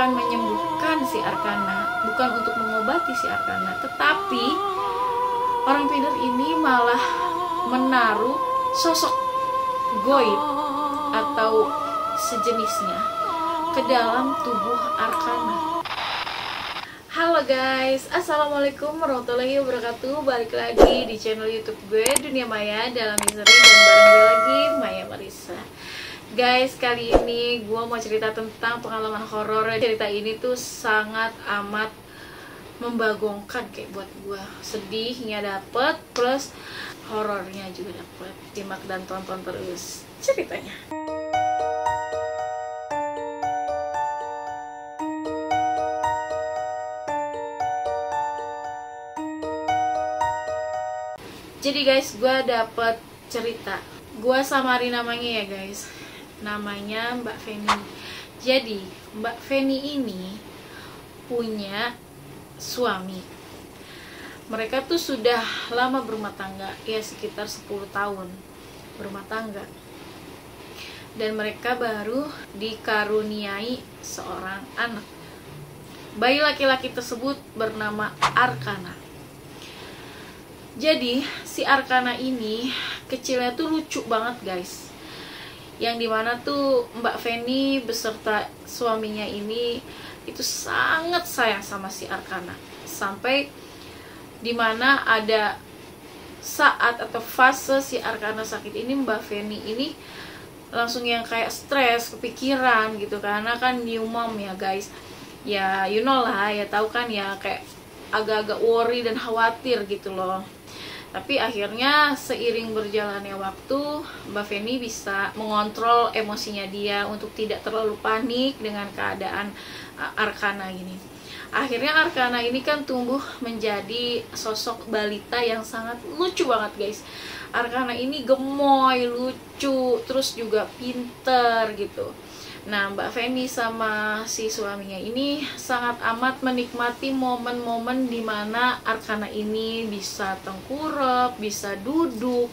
bukan menyembuhkan si Arkana, bukan untuk mengobati si Arkana, tetapi orang pintar ini malah menaruh sosok goib atau sejenisnya ke dalam tubuh Arkana. Halo guys, assalamualaikum warahmatullahi wabarakatuh. Balik lagi di channel YouTube gue, Dunia Maya dalam Misteri, dan bareng gue lagi, Maya Marissa. Guys, kali ini gue mau cerita tentang pengalaman horor. Cerita ini tuh sangat amat membagongkan kayak buat gue. Sedihnya dapet, plus horornya juga dapet. Simak dan tonton terus ceritanya. Jadi guys, gue dapet cerita. Gue samarin namanya ya guys. Namanya Mbak Feni. Jadi Mbak Feni ini punya suami. Mereka tuh sudah lama berumah tangga, ya sekitar 10 tahun berumah tangga. Dan mereka baru dikaruniai seorang anak. Bayi laki-laki tersebut bernama Arkana. Jadi si Arkana ini kecilnya tuh lucu banget guys. Yang dimana tuh Mbak Feni beserta suaminya ini itu sangat sayang sama si Arkana. Sampai dimana ada saat atau fase si Arkana sakit ini, Mbak Feni ini langsung yang kayak stres, kepikiran gitu. Karena kan new mom ya guys. Ya you know lah, ya tahu kan ya, kayak agak-agak worry dan khawatir gitu loh. Tapi akhirnya seiring berjalannya waktu, Mbak Feni bisa mengontrol emosinya dia untuk tidak terlalu panik dengan keadaan Arkana ini. Akhirnya Arkana ini kan tumbuh menjadi sosok balita yang sangat lucu banget guys. Arkana ini gemoy, lucu, terus juga pinter gitu. Nah, Mbak Feni sama si suaminya ini sangat amat menikmati momen-momen dimana Arkana ini bisa tengkurap, bisa duduk,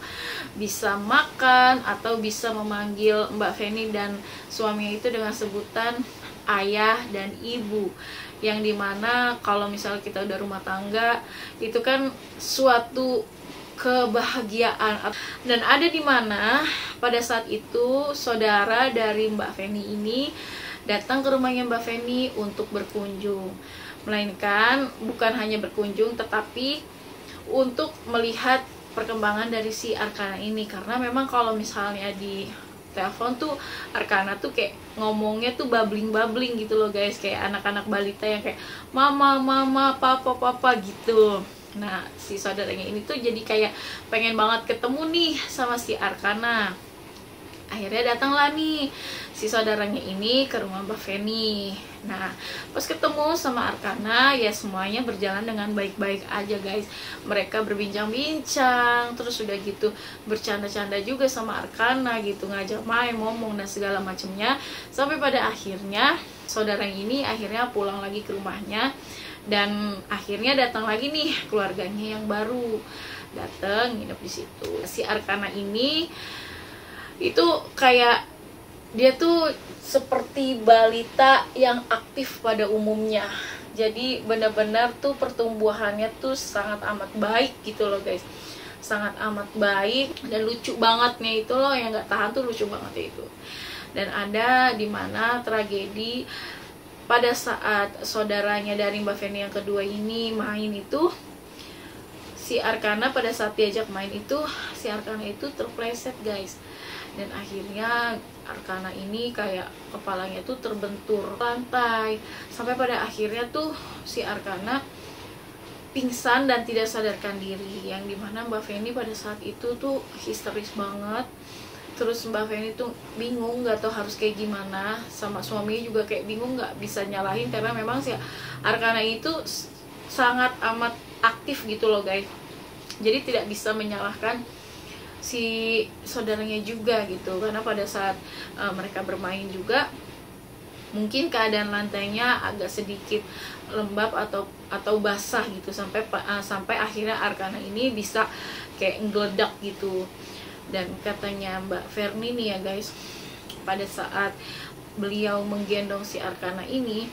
bisa makan, atau bisa memanggil Mbak Feni dan suaminya itu dengan sebutan ayah dan ibu. Yang dimana kalau misalnya kita udah rumah tangga, itu kan suatu kebahagiaan. Dan ada di mana pada saat itu saudara dari Mbak Feni ini datang ke rumahnya Mbak Feni untuk berkunjung. Melainkan bukan hanya berkunjung, tetapi untuk melihat perkembangan dari si Arkana ini. Karena memang kalau misalnya di telepon tuh Arkana tuh kayak ngomongnya tuh babbling gitu loh guys, kayak anak-anak balita yang kayak mama, papa gitu. Nah, si saudaranya ini tuh jadi kayak pengen banget ketemu nih sama si Arkana. Akhirnya datanglah nih si saudaranya ini ke rumah Mbak Feni. Nah, pas ketemu sama Arkana, ya semuanya berjalan dengan baik-baik aja guys. Mereka berbincang-bincang, terus udah gitu bercanda-canda juga sama Arkana gitu, ngajak main, ngomong dan segala macamnya. Sampai pada akhirnya saudaranya ini akhirnya pulang lagi ke rumahnya. Dan akhirnya datang lagi nih keluarganya yang baru, datang nginep di situ. Si Arkana ini itu kayak dia tuh seperti balita yang aktif pada umumnya. Jadi benar-benar tuh pertumbuhannya tuh sangat amat baik gitu loh guys. Sangat amat baik dan lucu bangetnya itu loh, yang nggak tahan tuh lucu banget itu. Dan ada di mana tragedi pada saat saudaranya dari Mbak Feni yang kedua ini main itu, si Arkana pada saat diajak main itu, si Arkana itu terpleset guys. Dan akhirnya Arkana ini kayak kepalanya tuh terbentur lantai. Sampai pada akhirnya tuh si Arkana pingsan dan tidak sadarkan diri. Yang dimana Mbak Feni pada saat itu tuh histeris banget. Terus Mbak Feni tuh bingung, gak tahu harus kayak gimana. Sama suaminya juga kayak bingung, gak bisa nyalahin. Karena memang si Arkana itu sangat amat aktif gitu loh guys. Jadi tidak bisa menyalahkan si saudaranya juga gitu. Karena pada saat mereka bermain juga, mungkin keadaan lantainya agak sedikit lembab atau basah gitu. Sampai akhirnya Arkana ini bisa kayak ngeledak gitu. Dan katanya Mbak Ferni nih ya guys, pada saat beliau menggendong si Arkana ini,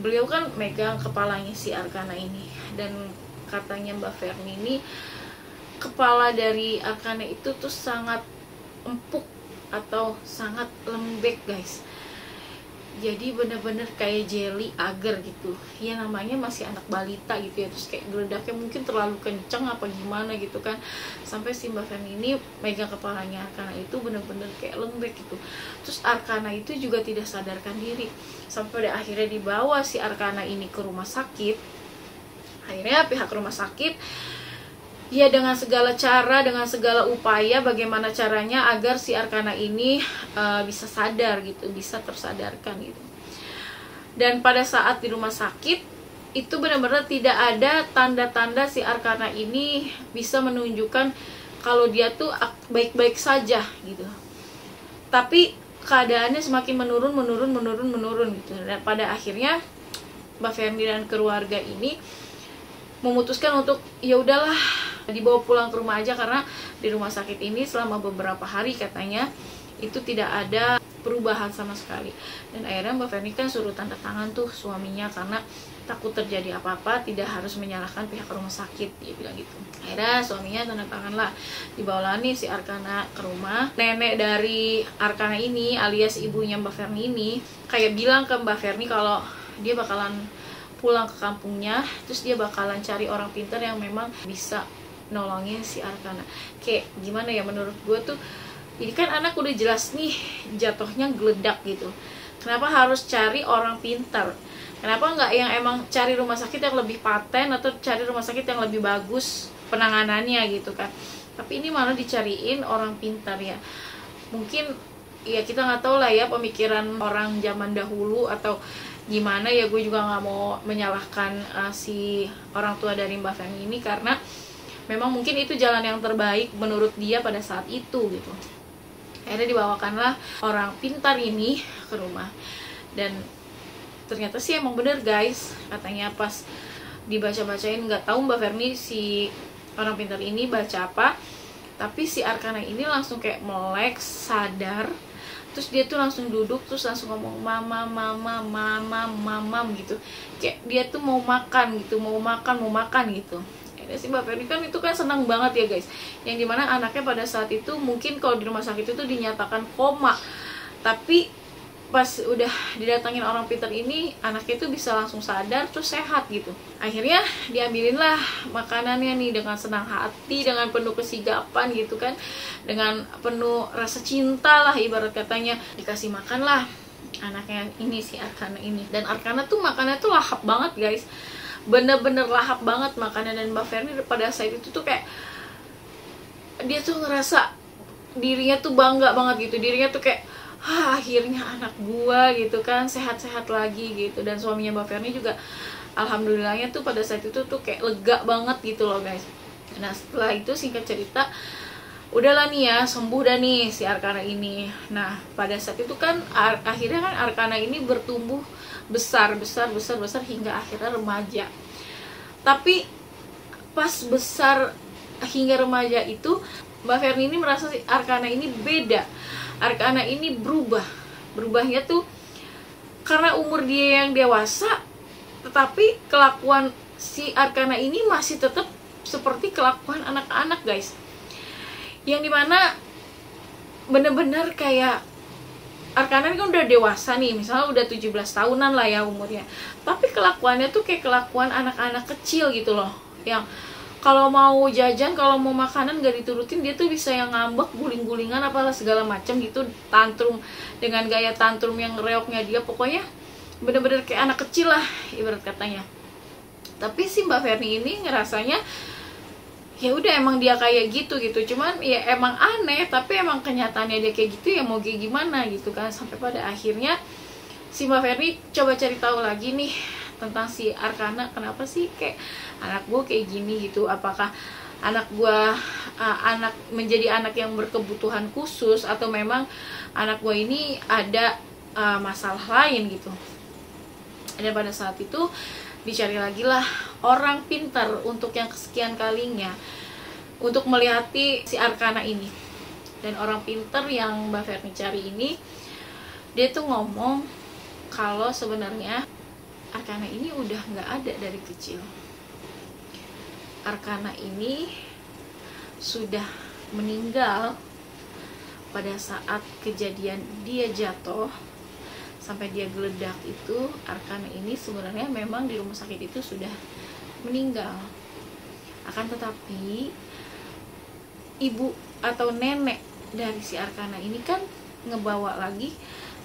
beliau kan megang kepalanya si Arcana ini, dan katanya Mbak Verni ini kepala dari Arcana itu tuh sangat empuk atau sangat lembek guys. Jadi bener-bener kayak jelly agar gitu ya, namanya masih anak balita gitu ya, terus kayak geledaknya mungkin terlalu kenceng apa gimana gitu kan, sampai si Mbak Verni ini megang kepalanya Arcana itu bener-bener kayak lembek gitu. Terus Arcana itu juga tidak sadarkan diri, sampai pada akhirnya dibawa si Arcana ini ke rumah sakit. Akhirnya pihak rumah sakit ya dengan segala cara, dengan segala upaya bagaimana caranya agar si Arcana ini bisa sadar gitu, bisa tersadarkan gitu. Dan pada saat di rumah sakit itu benar-benar tidak ada tanda-tanda si Arcana ini bisa menunjukkan kalau dia tuh baik-baik saja gitu. Tapi keadaannya semakin menurun gitu. Dan pada akhirnya Mbak Verni dan keluarga ini memutuskan untuk ya udahlah dibawa pulang ke rumah aja, karena di rumah sakit ini selama beberapa hari katanya itu tidak ada perubahan sama sekali. Dan akhirnya Mbak Verni kan suruh tanda tangan tuh suaminya, karena takut terjadi apa-apa tidak harus menyalahkan pihak rumah sakit, dia bilang gitu. Akhirnya suaminya tanda tangan lah, dibawalah nih si Arcana ke rumah. Nenek dari Arcana ini alias ibunya Mbak Verni ini kayak bilang ke Mbak Verni kalau dia bakalan pulang ke kampungnya, terus dia bakalan cari orang pintar yang memang bisa nolongin si Arcana. Kayak gimana ya, menurut gue tuh ini kan anak udah jelas nih jatuhnya geledak gitu, kenapa harus cari orang pintar? Kenapa nggak yang emang cari rumah sakit yang lebih paten atau cari rumah sakit yang lebih bagus penanganannya gitu kan? Tapi ini malah dicariin orang pintar ya. Mungkin ya kita nggak tahu lah ya pemikiran orang zaman dahulu atau gimana ya, gue juga nggak mau menyalahkan si orang tua dari Mbak Verni ini, karena memang mungkin itu jalan yang terbaik menurut dia pada saat itu gitu. Akhirnya dibawakanlah orang pintar ini ke rumah, dan ternyata sih emang bener guys, katanya pas dibaca-bacain, nggak tahu Mbak Verni si orang pintar ini baca apa, tapi si Arcana ini langsung kayak melek, sadar. Terus dia tuh langsung duduk, terus langsung ngomong mama gitu, kayak dia tuh mau makan gitu, mau makan gitu. Ya si Mbak Verni kan itu kan senang banget ya guys, yang dimana anaknya pada saat itu mungkin kalau di rumah sakit itu dinyatakan koma, tapi pas udah didatangin orang pintar ini anaknya itu bisa langsung sadar terus sehat gitu. Akhirnya diambilin lah makanannya nih dengan senang hati, dengan penuh kesigapan gitu kan, dengan penuh rasa cinta lah ibarat katanya, dikasih makan lah anaknya ini si Arcana ini. Dan Arcana tuh makannya tuh lahap banget guys, bener-bener lahap banget makanan. Dan Mbak Verni pada saat itu tuh kayak dia tuh ngerasa dirinya tuh bangga banget gitu, dirinya tuh kayak akhirnya anak gua gitu kan sehat-sehat lagi gitu. Dan suaminya Mbak Verni juga alhamdulillahnya tuh pada saat itu tuh kayak lega banget gitu loh guys. Nah setelah itu singkat cerita udahlah nih ya, sembuh dah nih si Arcana ini. Nah pada saat itu kan akhirnya kan Arcana ini bertumbuh besar hingga akhirnya remaja. Tapi pas besar hingga remaja itu Mbak Verni ini merasa si Arcana ini beda. Arcana ini berubahnya tuh karena umur dia yang dewasa, tetapi kelakuan si Arcana ini masih tetap seperti kelakuan anak-anak guys, yang dimana bener-bener kayak Arcana ini kan udah dewasa nih, misalnya udah 17 tahunan lah ya umurnya, tapi kelakuannya tuh kayak kelakuan anak-anak kecil gitu loh, yang kalau mau jajan, kalau mau makanan gak diturutin, dia tuh bisa yang ngambek, guling-gulingan apalah segala macam gitu, tantrum dengan gaya tantrum yang reoknya dia, pokoknya bener-bener kayak anak kecil lah ibarat katanya. Tapi si Mbak Verni ini ngerasanya ya udah emang dia kayak gitu, cuman ya emang aneh, tapi emang kenyataannya dia kayak gitu, ya mau kayak gimana gitu kan. Sampai pada akhirnya si Mbak Verni coba cari tahu lagi nih tentang si Arcana, kenapa sih kayak anak gue kayak gini gitu, apakah anak gue anak menjadi anak yang berkebutuhan khusus atau memang anak gue ini ada masalah lain gitu. Dan pada saat itu dicari lagi lah orang pintar untuk yang kesekian kalinya untuk melihati si Arcana ini. Dan orang pintar yang Mbak Verni cari ini, dia tuh ngomong kalau sebenarnya Arkana ini udah nggak ada dari kecil. Arkana ini sudah meninggal pada saat kejadian dia jatuh sampai dia geledak itu. Arkana ini sebenarnya memang di rumah sakit itu sudah meninggal. Akan tetapi ibu atau nenek dari si Arkana ini kan ngebawa lagi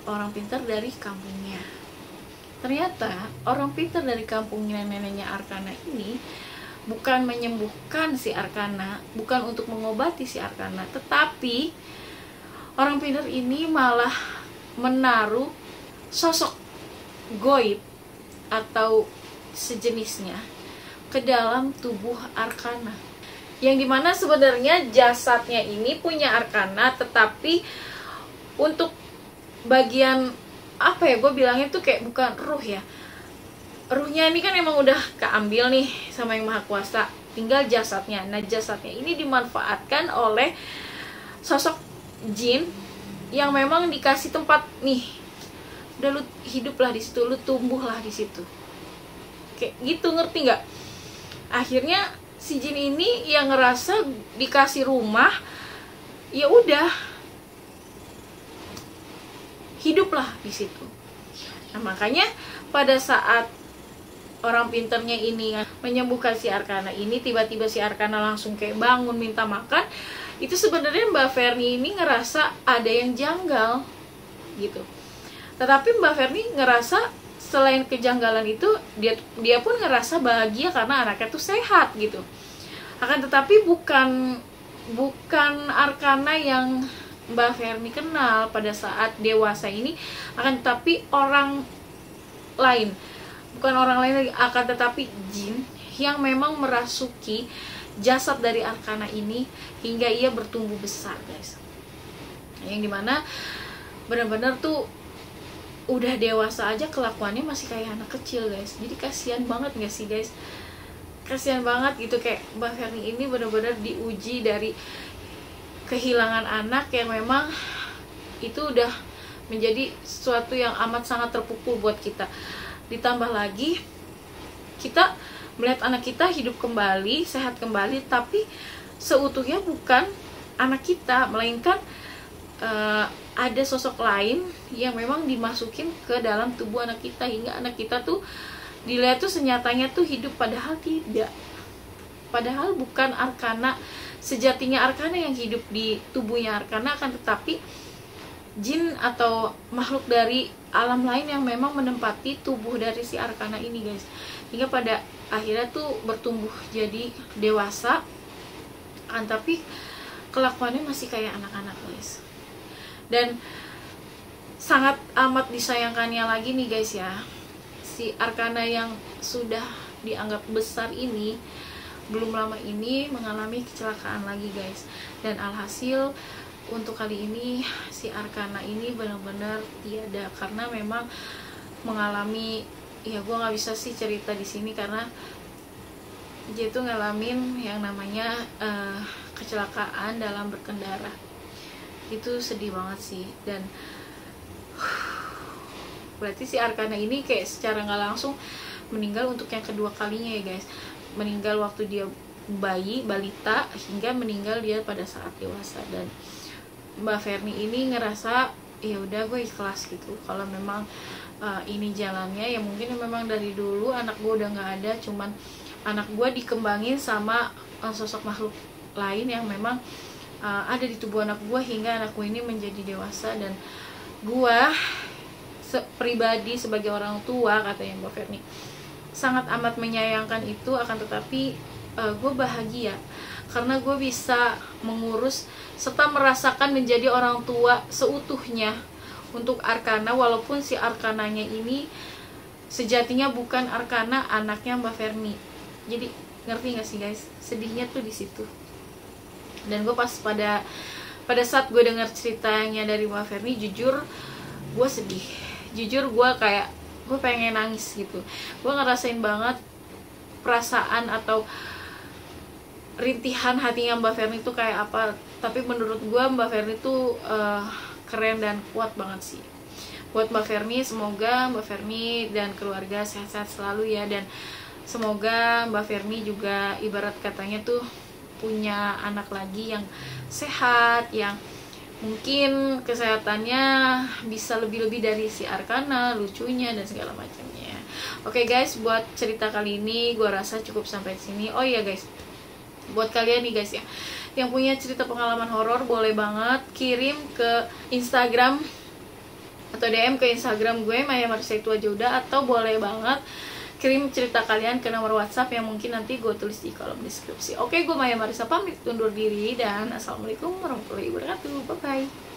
orang pintar dari kampungnya. Ternyata orang pintar dari kampungnya neneknya Arkana ini bukan menyembuhkan si Arkana, bukan untuk mengobati si Arkana, tetapi orang pintar ini malah menaruh sosok goib atau sejenisnya ke dalam tubuh Arkana, yang dimana sebenarnya jasadnya ini punya Arkana, tetapi untuk bagian apa ya, gue bilangnya tuh kayak bukan ruh ya, ruhnya ini kan emang udah keambil nih sama yang maha kuasa, tinggal jasadnya. Nah jasadnya ini dimanfaatkan oleh sosok jin yang memang dikasih tempat nih, udah lu hiduplah di situ, lu tumbuhlah di situ, kayak gitu, ngerti nggak? Akhirnya si jin ini yang ngerasa dikasih rumah, ya udah hiduplah di situ. Nah makanya pada saat orang pinternya ini menyembuhkan si Arkana ini, tiba-tiba si Arkana langsung kayak bangun minta makan. Itu sebenarnya Mbak Verni ini ngerasa ada yang janggal gitu. Tetapi Mbak Verni ngerasa selain kejanggalan itu, dia pun ngerasa bahagia karena anaknya tuh sehat gitu. Akan tetapi bukan Arkana yang Mbak Verni kenal pada saat dewasa ini, akan tetapi orang lain, bukan orang lain lagi, akan tetapi jin yang memang merasuki jasad dari Arkana ini hingga ia bertumbuh besar, guys. Yang dimana benar-benar tuh udah dewasa aja kelakuannya masih kayak anak kecil, guys. Jadi kasihan banget gak sih, guys? Kasihan banget gitu, kayak Mbak Verni ini benar-benar diuji dari kehilangan anak yang memang itu udah menjadi sesuatu yang amat sangat terpukul buat kita. Ditambah lagi kita melihat anak kita hidup kembali, sehat kembali, tapi seutuhnya bukan anak kita, melainkan ada sosok lain yang memang dimasukin ke dalam tubuh anak kita, hingga anak kita tuh dilihat tuh senyatanya tuh hidup, padahal tidak. Padahal bukan Arkana sejatinya Arkana yang hidup di tubuhnya Arkana, akan tetapi jin atau makhluk dari alam lain yang memang menempati tubuh dari si Arkana ini, guys. Hingga pada akhirnya tuh bertumbuh jadi dewasa, tapi kelakuannya masih kayak anak-anak, guys. Dan sangat amat disayangkannya lagi nih, guys ya, si Arkana yang sudah dianggap besar ini belum lama ini mengalami kecelakaan lagi, guys. Dan alhasil untuk kali ini si Arkana ini benar-benar tiada, karena memang mengalami, ya gue nggak bisa sih cerita di sini karena dia tuh ngalamin yang namanya kecelakaan dalam berkendara. Itu sedih banget sih. Dan berarti si Arkana ini kayak secara nggak langsung meninggal untuk yang kedua kalinya, ya guys. Meninggal waktu dia bayi, balita, hingga meninggal dia pada saat dewasa. Dan Mbak Verni ini ngerasa ya udah gue ikhlas gitu, kalau memang ini jalannya, ya mungkin memang dari dulu anak gue udah nggak ada, cuman anak gue dikembangin sama sosok makhluk lain yang memang ada di tubuh anak gue hingga anak gue ini menjadi dewasa. Dan gue pribadi sebagai orang tua, katanya Mbak Verni, sangat amat menyayangkan itu. Akan tetapi gue bahagia karena gue bisa mengurus serta merasakan menjadi orang tua seutuhnya untuk Arkana, walaupun si Arkananya ini sejatinya bukan Arkana, anaknya Mbak Verni. Jadi ngerti gak sih, guys? Sedihnya tuh di situ. Dan gue pas pada saat gue dengar ceritanya dari Mbak Verni, jujur gue sedih, jujur gue kayak gue pengen nangis gitu. Gue ngerasain banget perasaan atau rintihan hatinya Mbak Verni itu kayak apa. Tapi menurut gue Mbak Verni tuh keren dan kuat banget sih. buat Mbak Ferni, semoga Mbak Ferni dan keluarga sehat-sehat selalu ya, dan semoga Mbak Ferni juga ibarat katanya tuh punya anak lagi yang sehat, yang mungkin kesehatannya bisa lebih-lebih dari si Arkana, lucunya dan segala macamnya. Oke guys, buat cerita kali ini gue rasa cukup sampai sini. Oh iya guys, buat kalian nih guys ya, yang punya cerita pengalaman horor boleh banget kirim ke Instagram atau DM ke Instagram gue Maya Marisa itu aja udah, atau boleh banget kirim cerita kalian ke nomor WhatsApp yang mungkin nanti gue tulis di kolom deskripsi. Oke, gue Maya Marisa pamit undur diri dan assalamualaikum warahmatullahi wabarakatuh. Bye bye.